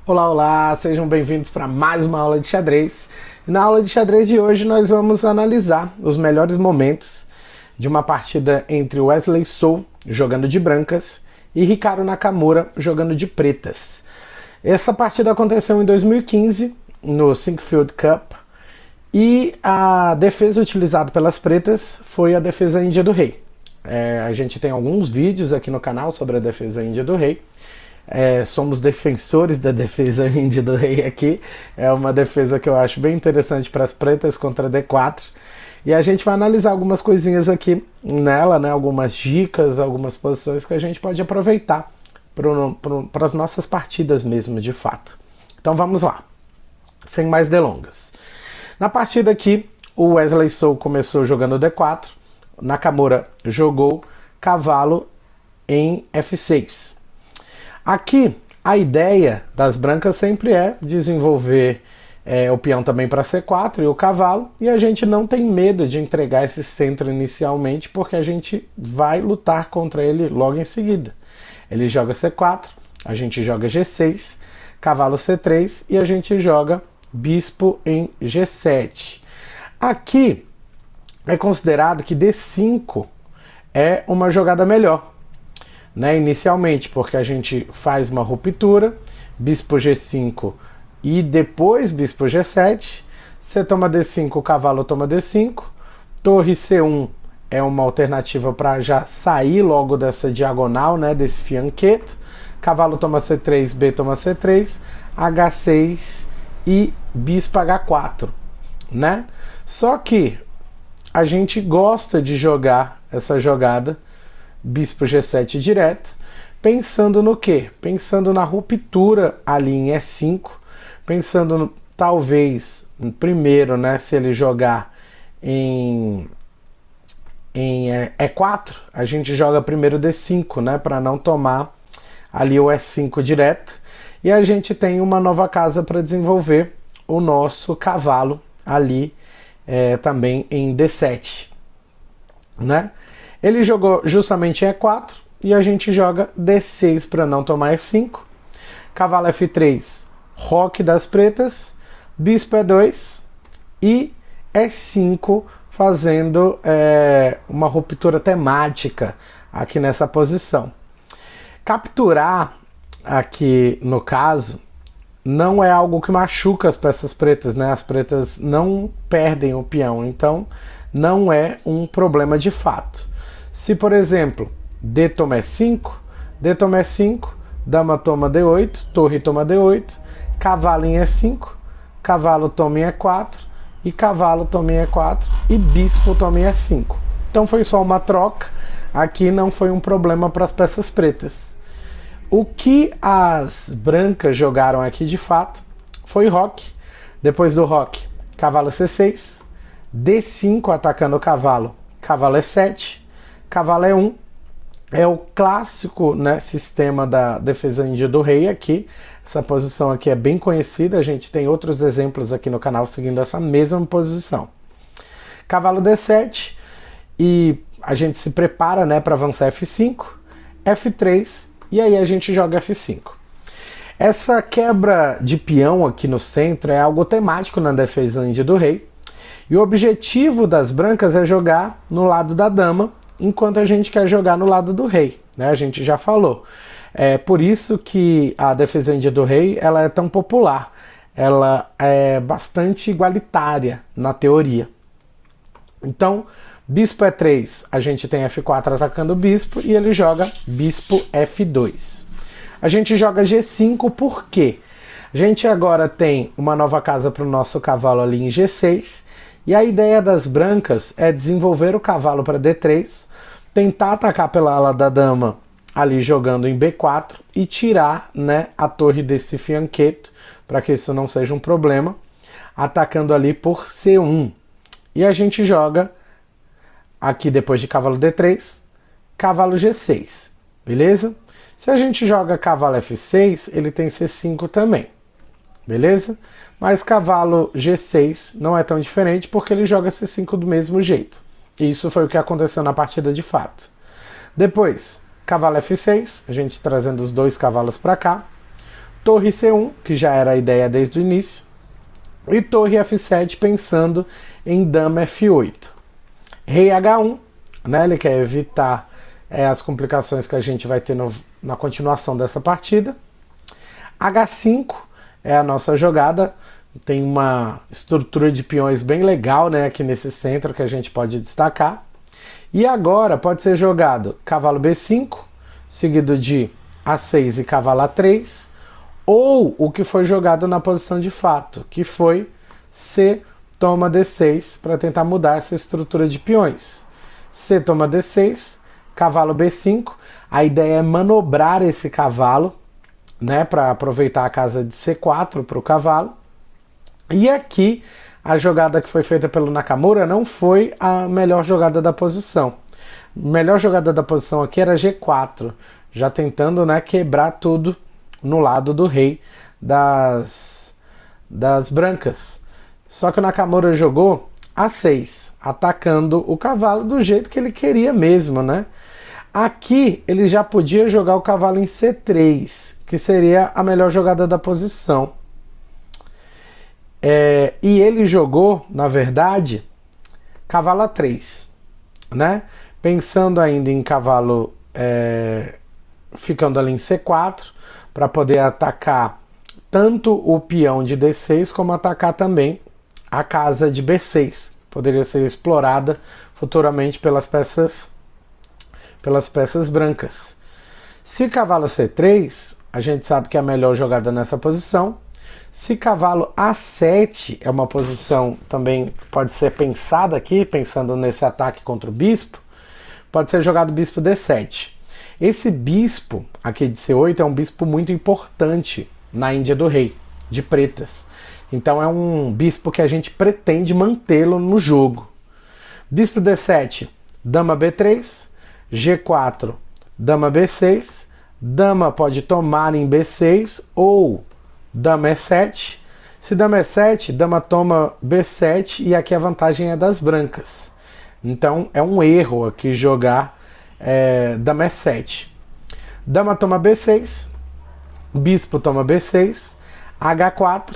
Olá, olá, sejam bem-vindos para mais uma aula de xadrez. E na aula de xadrez de hoje nós vamos analisar os melhores momentos de uma partida entre Wesley So jogando de brancas e Hikaru Nakamura jogando de pretas. Essa partida aconteceu em 2015 no Sinquefield Cup e a defesa utilizada pelas pretas foi a defesa índia do rei. A gente tem alguns vídeos aqui no canal sobre a defesa índia do rei. Somos defensores da defesa índia do rei aqui. É uma defesa que eu acho bem interessante para as pretas contra D4. E a gente vai analisar algumas coisinhas aqui nela, né? Algumas dicas, algumas posições que a gente pode aproveitar para as nossas partidas mesmo, de fato. Então vamos lá, sem mais delongas. Na partida aqui, o Wesley So começou jogando D4, Nakamura jogou cavalo em F6. Aqui, a ideia das brancas sempre é desenvolver o peão também para C4 e o cavalo, e a gente não tem medo de entregar esse centro inicialmente, porque a gente vai lutar contra ele logo em seguida. Ele joga C4, a gente joga G6, cavalo C3 e a gente joga bispo em G7. Aqui é considerado que D5 é uma jogada melhor, né, inicialmente, porque a gente faz uma ruptura, bispo G5 e depois bispo G7, você toma D5, o cavalo toma D5, torre C1 é uma alternativa para já sair logo dessa diagonal, né, desse fianqueto, cavalo toma C3, B toma C3, H6 e bispo H4, né? Só que a gente gosta de jogar essa jogada bispo G7 direto, pensando no quê? Pensando na ruptura ali em E5, pensando talvez primeiro, né, se ele jogar em E4, a gente joga primeiro D5, né, para não tomar ali o E5 direto, e a gente tem uma nova casa para desenvolver o nosso cavalo ali também em D7, né? Ele jogou justamente em E4 e a gente joga D6 para não tomar E5, cavalo F3, roque das pretas, bispo E2 e E5, fazendo uma ruptura temática aqui nessa posição. Capturar aqui no caso não é algo que machuca as peças pretas, né? As pretas não perdem o peão, então não é um problema de fato. Se, por exemplo, D toma E5, D toma E5, dama toma D8, torre toma D8, cavalo em E5, cavalo toma em E4 e cavalo toma em E4 e bispo toma em E5. Então foi só uma troca, aqui não foi um problema para as peças pretas. O que as brancas jogaram aqui de fato foi roque. Depois do roque, cavalo C6, D5 atacando o cavalo, cavalo E7, cavalo E1. É o clássico, né, sistema da defesa índia do rei aqui. Essa posição aqui é bem conhecida, a gente tem outros exemplos aqui no canal seguindo essa mesma posição. Cavalo D7 e a gente se prepara, né, para avançar F5, F3 e aí a gente joga F5. Essa quebra de peão aqui no centro é algo temático na defesa índia do rei. E o objetivo das brancas é jogar no lado da dama, enquanto a gente quer jogar no lado do rei, né? A gente já falou. É por isso que a defesa índia do rei ela é tão popular. Ela é bastante igualitária na teoria. Então, bispo E3, a gente tem F4 atacando o bispo e ele joga bispo F2. A gente joga G5 por quê? A gente agora tem uma nova casa para o nosso cavalo ali em G6 e a ideia das brancas é desenvolver o cavalo para D3, tentar atacar pela ala da dama ali jogando em B4 e tirar, né, a torre desse fianqueto para que isso não seja um problema, atacando ali por C1. E a gente joga aqui depois de cavalo D3, cavalo G6, beleza? Se a gente joga cavalo F6, ele tem C5 também, beleza? Mas cavalo G6 não é tão diferente porque ele joga C5 do mesmo jeito. E isso foi o que aconteceu na partida de fato. Depois, cavalo F6, a gente trazendo os dois cavalos para cá, torre C1, que já era a ideia desde o início, e torre F7 pensando em dama F8. Rei H1, né, ele quer evitar as complicações que a gente vai ter na continuação dessa partida. H5 é a nossa jogada, tem uma estrutura de peões bem legal, né, aqui nesse centro que a gente pode destacar. E agora pode ser jogado cavalo B5, seguido de A6 e cavalo A3, ou o que foi jogado na posição de fato, que foi C toma D6, para tentar mudar essa estrutura de peões. C toma D6, cavalo B5, a ideia é manobrar esse cavalo, né, para aproveitar a casa de C4 para o cavalo. E aqui a jogada que foi feita pelo Nakamura não foi a melhor jogada da posição. A melhor jogada da posição aqui era G4, já tentando, né, quebrar tudo no lado do rei das brancas. Só que o Nakamura jogou A6, atacando o cavalo do jeito que ele queria mesmo, né? Aqui ele já podia jogar o cavalo em C3, que seria a melhor jogada da posição. E ele jogou, na verdade, cavalo A3, né? Pensando ainda em cavalo ficando ali em C4, para poder atacar tanto o peão de D6, como atacar também a casa de B6. Poderia ser explorada futuramente pelas peças brancas. Se cavalo C3, a gente sabe que é a melhor jogada nessa posição. Se cavalo A7 é uma posição também pode ser pensada aqui, pensando nesse ataque contra o bispo, pode ser jogado bispo D7. Esse bispo aqui de C8 é um bispo muito importante na Índia do Rei, de pretas. Então é um bispo que a gente pretende mantê-lo no jogo. Bispo D7, dama B3, G4, dama B6, dama pode tomar em B6 ou dama E7. Se dama E7, dama toma B7 e aqui a vantagem é das brancas. Então é um erro aqui jogar dama E7. Dama toma B6, bispo toma B6, H4,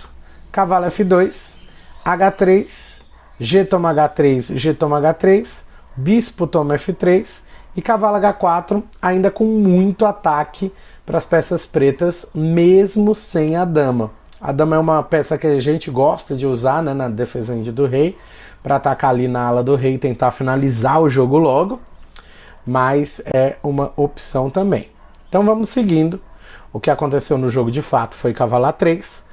cavalo F2, H3, G toma H3, G toma H3, bispo toma F3 e cavalo H4 ainda com muito ataque para as peças pretas, mesmo sem a dama. A dama é uma peça que a gente gosta de usar, né, na defesa do rei, para atacar ali na ala do rei e tentar finalizar o jogo logo, mas é uma opção também. Então vamos seguindo. O que aconteceu no jogo de fato foi cavalo A3,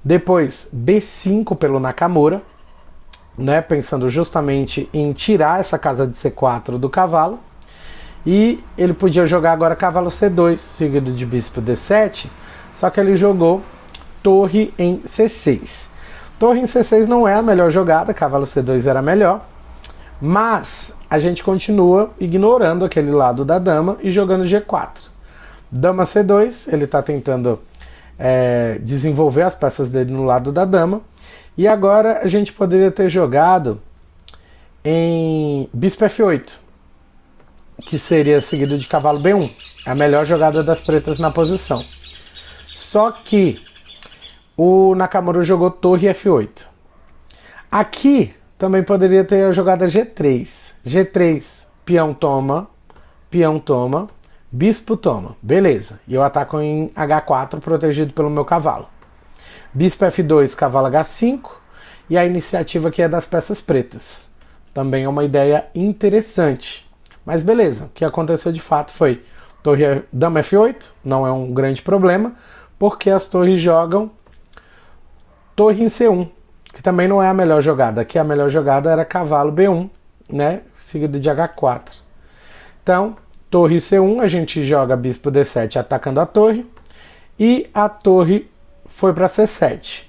depois B5 pelo Nakamura, né, pensando justamente em tirar essa casa de C4 do cavalo. E ele podia jogar agora cavalo C2, seguido de bispo D7, só que ele jogou torre em C6. Torre em C6 não é a melhor jogada, cavalo C2 era melhor, mas a gente continua ignorando aquele lado da dama e jogando G4. Dama C2, ele está tentando desenvolver as peças dele no lado da dama, e agora a gente poderia ter jogado em bispo F8, que seria seguido de cavalo B1, a melhor jogada das pretas na posição. Só que o Nakamura jogou torre F8. Aqui também poderia ter a jogada G3. G3, peão toma, bispo toma. Beleza. E eu ataco em H4, protegido pelo meu cavalo. Bispo F2, cavalo H5. E a iniciativa aqui é das peças pretas. Também é uma ideia interessante. Mas beleza, o que aconteceu de fato foi dama F8, não é um grande problema, porque as torres jogam torre em C1, que também não é a melhor jogada. Aqui a melhor jogada era cavalo B1, né, seguido de H4. Então, torre C1, a gente joga bispo D7 atacando a torre, e a torre foi para C7.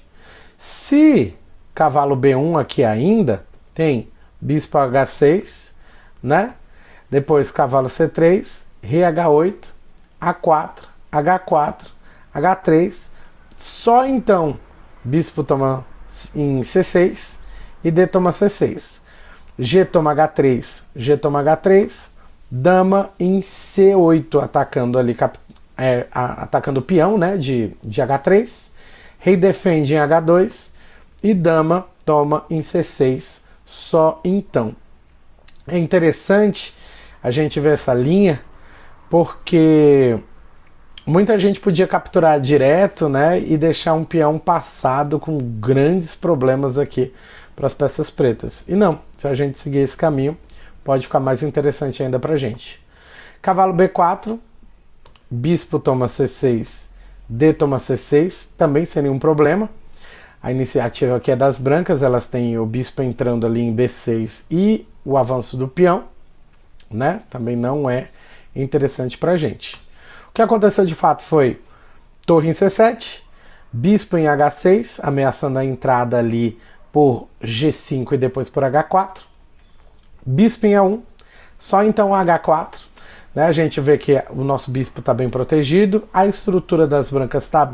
Se cavalo B1 aqui ainda, tem bispo H6, né? Depois cavalo C3, rei H8, A4, H4, H3. Só então bispo toma em C6 e D toma C6. G toma H3, G toma H3, dama em C8, atacando ali, atacando o peão, né, de H3, rei defende em H2 e dama toma em C6 só então. É interessante a gente ver essa linha porque muita gente podia capturar direto, né, e deixar um peão passado com grandes problemas aqui para as peças pretas. E não, se a gente seguir esse caminho, pode ficar mais interessante ainda para a gente. Cavalo B4, bispo toma C6, D toma C6, também sem nenhum problema. A iniciativa aqui é das brancas, elas têm o bispo entrando ali em B6 e o avanço do peão, né? Também não é interessante para a gente. O que aconteceu de fato foi torre em C7, bispo em H6, ameaçando a entrada ali por G5 e depois por H4, bispo em A1, só então H4, né? A gente vê que o nosso bispo está bem protegido, a estrutura das brancas está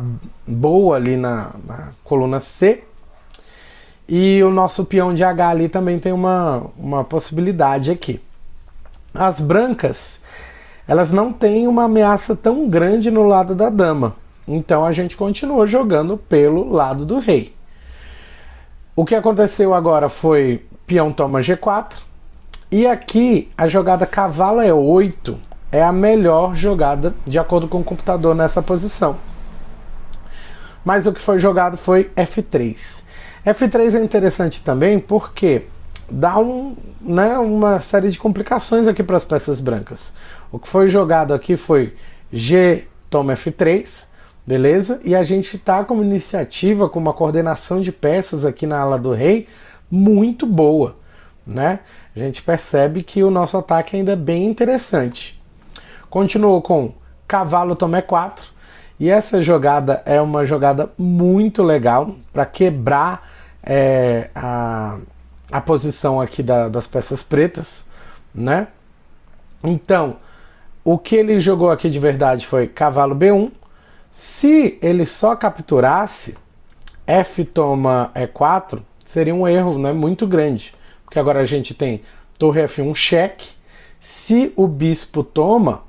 boa ali na coluna C, e o nosso peão de H ali também tem uma possibilidade aqui. As brancas, elas não têm uma ameaça tão grande no lado da dama, então a gente continua jogando pelo lado do rei. O que aconteceu agora foi peão toma G4, e aqui a jogada cavalo E8 é a melhor jogada de acordo com o computador nessa posição. Mas o que foi jogado foi F3. F3 é interessante também porque dá uma série de complicações aqui para as peças brancas. O que foi jogado aqui foi G toma F3, beleza? E a gente está com uma iniciativa, com uma coordenação de peças aqui na ala do rei muito boa, né? A gente percebe que o nosso ataque ainda é bem interessante. Continuou com cavalo toma E4, e essa jogada é uma jogada muito legal para quebrar a posição aqui das peças pretas, né? Então, o que ele jogou aqui de verdade foi cavalo B1. Se ele só capturasse, F toma E4 seria um erro, né, muito grande, porque agora a gente tem torre F1 cheque. Se o bispo toma,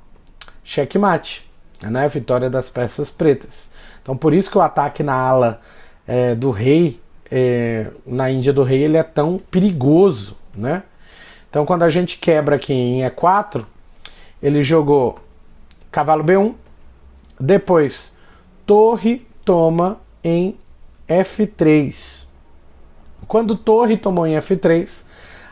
checkmate, né, vitória das peças pretas. Então por isso que o ataque na ala do rei, na Índia do rei, ele é tão perigoso, né? Então quando a gente quebra aqui em E4, ele jogou cavalo B1, depois torre toma em F3. Quando torre tomou em F3,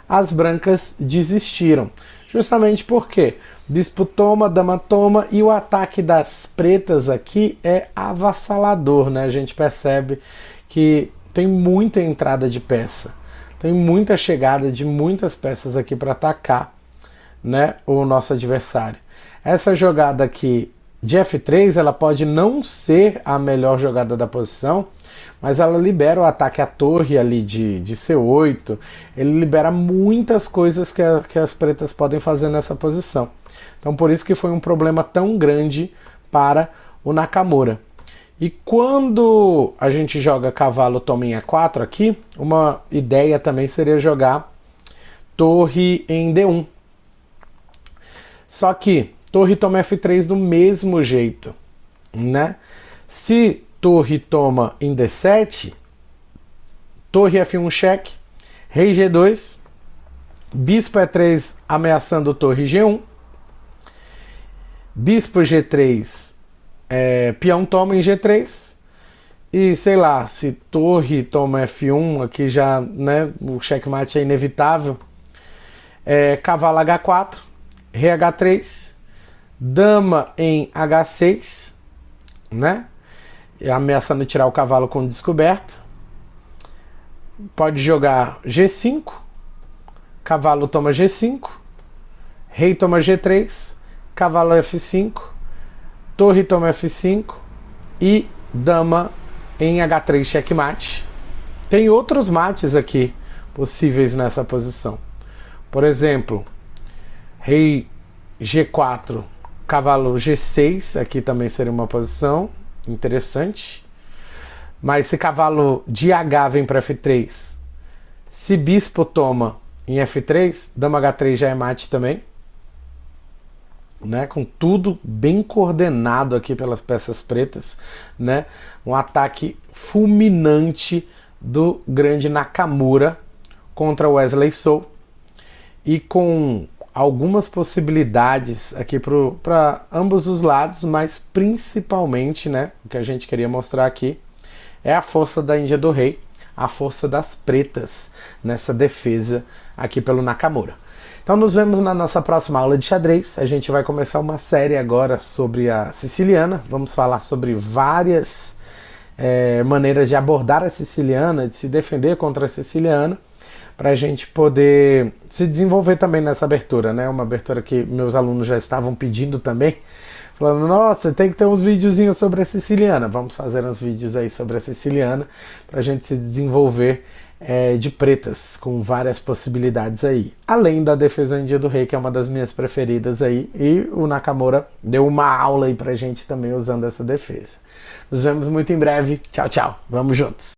as brancas desistiram, justamente porque bispo toma, dama toma, e o ataque das pretas aqui é avassalador, né? A gente percebe que tem muita entrada de peça, tem muita chegada de muitas peças aqui para atacar, né, o nosso adversário. Essa jogada aqui de F3, ela pode não ser a melhor jogada da posição, mas ela libera o ataque à torre ali de C8, ele libera muitas coisas que as pretas podem fazer nessa posição. Então por isso que foi um problema tão grande para o Nakamura. E quando a gente joga cavalo toma em E4 aqui, uma ideia também seria jogar torre em D1. Só que torre toma F3 do mesmo jeito, né? Se torre toma em D7, torre F1 cheque, rei G2, bispo E3 ameaçando torre G1, bispo G3, peão toma em G3, e sei lá, se torre toma F1, aqui já, né, o checkmate é inevitável, cavalo H4, rei H3, dama em H6, né, ameaçando tirar o cavalo com descoberta. Pode jogar G5, cavalo toma G5, rei toma G3, cavalo F5, torre toma F5 e dama em H3 checkmate. Tem outros mates aqui possíveis nessa posição. Por exemplo, rei G4, cavalo G6, aqui também seria uma posição interessante. Mas se cavalo de H vem para F3, se bispo toma em F3, dama H3 já é mate também. né, com tudo bem coordenado aqui pelas peças pretas, né, um ataque fulminante do grande Nakamura contra Wesley So, e com algumas possibilidades aqui para ambos os lados, mas principalmente, né, o que a gente queria mostrar aqui é a força da Índia do Rei, a força das pretas nessa defesa aqui pelo Nakamura. Então nos vemos na nossa próxima aula de xadrez. A gente vai começar uma série agora sobre a siciliana. Vamos falar sobre várias maneiras de abordar a siciliana, de se defender contra a siciliana, para a gente poder se desenvolver também nessa abertura, né? Uma abertura que meus alunos já estavam pedindo também, falando, nossa, tem que ter uns videozinhos sobre a siciliana. Vamos fazer uns vídeos aí sobre a siciliana, para a gente se desenvolver de pretas, com várias possibilidades aí. Além da defesa Índia do Rei, que é uma das minhas preferidas aí, e o Nakamura deu uma aula aí pra gente também usando essa defesa. Nos vemos muito em breve. Tchau, tchau. Vamos juntos.